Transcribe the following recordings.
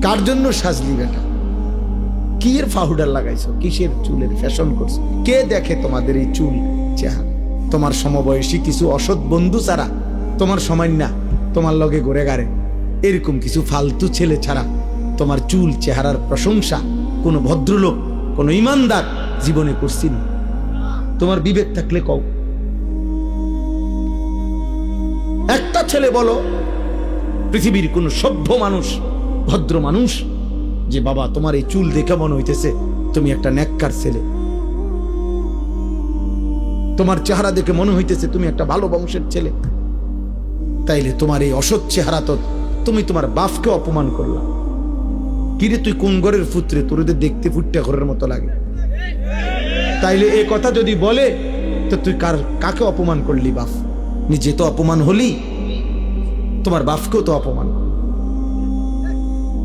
কার জন্য সাজলি বেটা? কি এর পাউডার লাগাইছো? কিসের চুলের ফ্যাশন করছো? কে দেখে তোমাদের এই চুল চেহারা? তোমার সমবয়সী কিছু অসৎ বন্ধু ছাড়া, তোমার সময় না তোমার লগে ঘুরে গাড়ে এরকম কিছু ফালতু ছেলে ছাড়া তোমার চুল চেহারার প্রশংসা কোনো ভদ্রলোক, কোনো ইমানদার জীবনে করছি না। তোমার বিবেক থাকলে কও। একটা ছেলে বলো পৃথিবীর কোন সভ্য মানুষ, ভদ্র মানুষ, যে বাবা তোমার এই চুল দেখে মনে হইতেছে তুমি একটা নেককার ছেলে, তোমার চেহারা দেখে মনে হইতেছে তুমি একটা ভালো বংশের ছেলে। তাইলে তোমার এই অসৎ চেহারা তো তুমি তোমার বাপকে অপমান করলা। কিরে তুই কোন ঘরের পুত্রে, তোর দেখতে ফুটটা ঘরের মতো লাগে। তাইলে এই কথা যদি বলে তো তুই কাকে অপমান করলি? বাপ নিজে তো অপমান হলি, তোমার বাপকেও তো অপমান,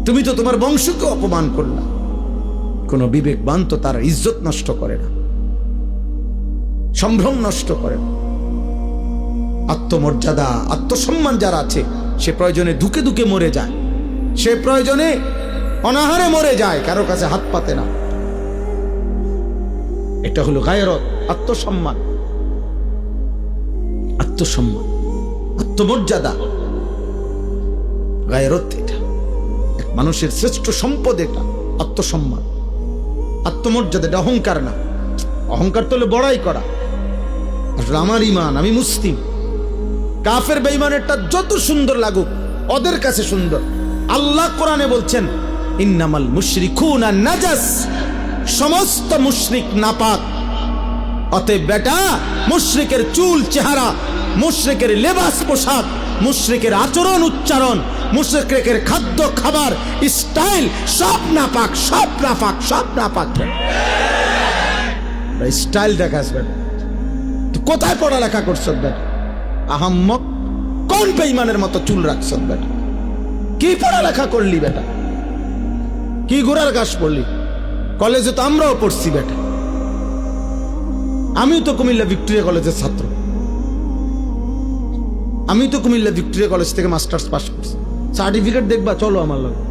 তুমি তো তোমার বংশকে অপমান করলা। কোন বিবেকবান তো তার ইজ্জত নষ্ট করে না, সম্ভ্রম নষ্ট করে না। আত্মমর্যাদা, আত্মসম্মান যারা আছে সে প্রয়োজনে ধুকে ধুকে মরে যায়, সে প্রয়োজনে অনাহারে মরে যায়, কারো কাছে হাত পাতে না। এটা হলো গায়রত, আত্মসম্মান, আত্মসম্মান, আত্মমর্যাদা, গায়রত। এটা এক মানুষের শ্রেষ্ঠ সম্পদ, এটা আত্মসম্মান, আত্মমর্যাদা। এটা অহংকার না। অহংকার তো হলো বড়াই করা। আসলে আমার ইমান, আমি মুসলিম। কাফের বেঈমানেরটা যত সুন্দর লাগুক ওদের কাছে সুন্দর। আল্লাহ কোরআনে বলছেন ইন্নামাল মুশরিকুনা নাজাস, সমস্ত মুশরিক নাপাক। অতএব বেটা মুশরিকের চুল চেহারা, মুশরিকের লেবাস পোশাক, মুশরিকের আচরণ উচ্চারণ, মুশরিকের খাদ্য খাবার স্টাইল সব নাপাক, সব নাপাক, সব নাপাক। স্টাইল দেখাস বেটা, তুই কোথায় পড়ালেখা করছ বেটা? আহাম্মক, কোন বেঈমানের মতো চুল রাখছ বেটা? কি পড়ালেখা করলি বেটা? কি গোড়ার ঘাস পড়লি? কলেজে তো আমরাও পড়ছি বেটা। আমিও তো কুমিল্লা ভিক্টোরিয়া কলেজের ছাত্র, আমি তো কুমিল্লা ভিক্টোরিয়া কলেজ থেকে মাস্টার্স পাস করছি। সার্টিফিকেট দেখবা, চলো আমার লগে।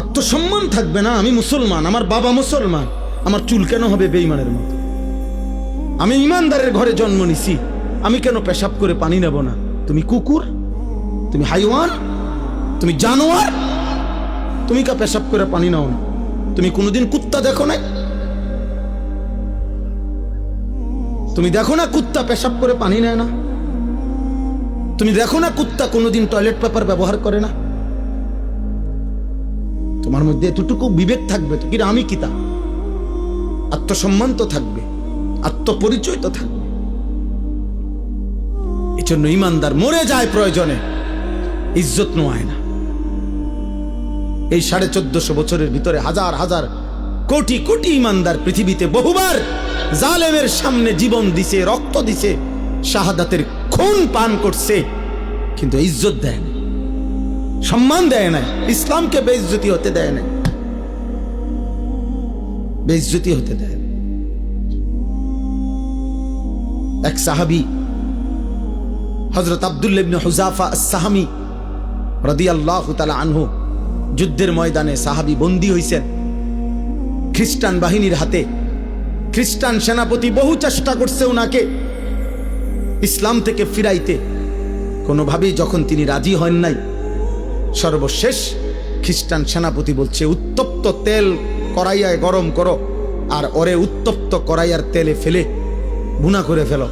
আত্মসম্মান থাকবে না? আমি মুসলমান, আমার বাবা মুসলমান, আমার চুল কেন হবে বেঈমানের মতো? আমি ইমানদারের ঘরে জন্ম নিছি, আমি কেন পেশাব করে পানি নেব না? তুমি কুকুর, তুমি হাইওয়ান, তুমি জানোয়ার, তুমি কা পেশাব করে পানি নাও না? তুমি কোনোদিন কুত্তা দেখো না? তুমি দেখো না কুত্তা পেশাব করে পানি নেয় না? তুমি দেখো না কুত্তা কোনোদিন টয়লেট পেপার ব্যবহার করে না? তোমার মধ্যে এতটুকু বিবেক থাকবে তো, কিন্তু আমি কিতা? আত্মসম্মান তো থাকবে, আত্মপরিচয় তো থাকবে। এই জন্য ইমানদার মরে যায় প্রয়োজনে, ইজ্জত নোয়ায় না। এই 1450 বছরের ভিতরে হাজার হাজার কোটি কোটি ইমানদার পৃথিবীতে বহুবার জালেমের সামনে জীবন দিছে, রক্ত দিছে, শাহাদাতের খুন পান করছে, কিন্তু ইজ্জত দেয় না, সম্মান দেয় না, ইসলামকে বেইজ্জতি হতে দেয় না, বেইজ্জতি হতে দেয় না। এক সাহাবী হযরত আব্দুল্লাহ ইবনে হুযাফা আস-সাহামী রাদিয়াল্লাহু তাআলা আনহু, যুদ্ধের ময়দানে সাহাবী বন্দী হইছেন খ্রিস্টান বাহিনীর হাতে। খ্রিস্টান সেনাপতি বহু চেষ্টা করছে ওনাকে ইসলাম থেকে ফিরাইতে, কোনোভাবেই যখন তিনি রাজি হন নাই, সর্বশেষ খ্রিস্টান সেনাপতি বলছে উত্তপ্ত তেল কড়াইয়ায় গরম করো, আর ওরে উত্তপ্ত কড়াইয়ার তেলে ফেলে ভুনা করে ফেলো।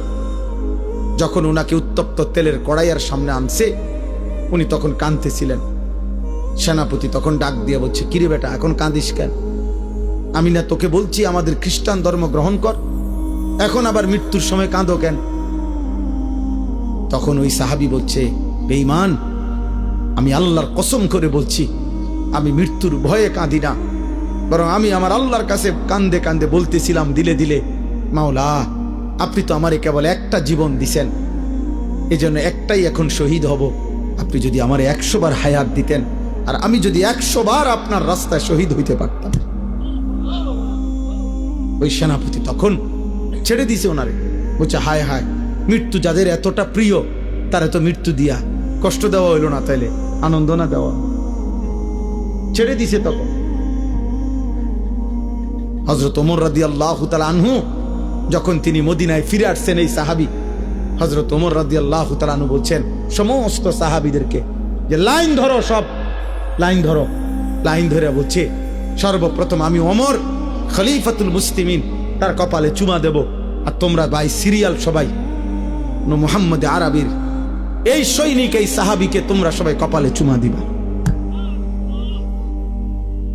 যখন ওনাকে উত্তপ্ত তেলের কড়াইয়ার সামনে আনছে, উনি তখন কাঁদতেছিলেন। সেনাপতি তখন ডাক দিয়ে বলছে, কিরে বেটা এখন কাঁদিস কেন? আমি না তোকে বলছি আমাদের খ্রিস্টান ধর্ম গ্রহণ কর, এখন আবার মৃত্যুর সময় কাঁদো কেন? তখন ওই সাহাবী বলছে, বেঈমান, আমি আল্লাহর কসম করে বলছি আমি মৃত্যুর ভয়ে কাঁদি না, বরং আমি আমার আল্লাহর কাছে কান্দে কান্দে বলতেছিলাম দিলে দিলে, মাওলা আপনি তো আমারে কেবল একটা জীবন দিছেন, এজন্য একটাই এখন শহীদ হব। আপনি যদি আমারে 100 বার হায়াত দিতেন, আর আমি যদি 100 বার আপনার রাস্তায় শহীদ হইতে পারতাম। ওই সেনাপতি তখন ছেড়ে দিছে ওনারে, বলছে হায় হায়, মৃত্যু যাদের এতটা প্রিয় তারা তো মৃত্যু দিয়া কষ্ট দেওয়া হইল না, তাইলে আনন্দ না দেওয়া, ছেড়ে দিছে। তখন হযরত ওমর রাদিয়াল্লাহু তাআলা আনহু যখন তিনি মদিনায় ফিরে আসছেন, এই সাহাবী হযরত ওমর রাদিয়াল্লাহু তাআলা আনহু বলছেন সমস্ত সাহাবীদেরকে যে লাইন ধরো, সব লাইন ধরো। লাইন ধরে বলছে সর্বপ্রথম আমি ওমর খলিফাতুল মুসলিমিন তার কপালে চুমা দেব, আর তোমরা ভাই সিরিয়াল সবাই মুহাম্মদ আরবির এই সৈনিক এই সাহাবীকে তোমরা সবাই কপালে চুমা দিবা।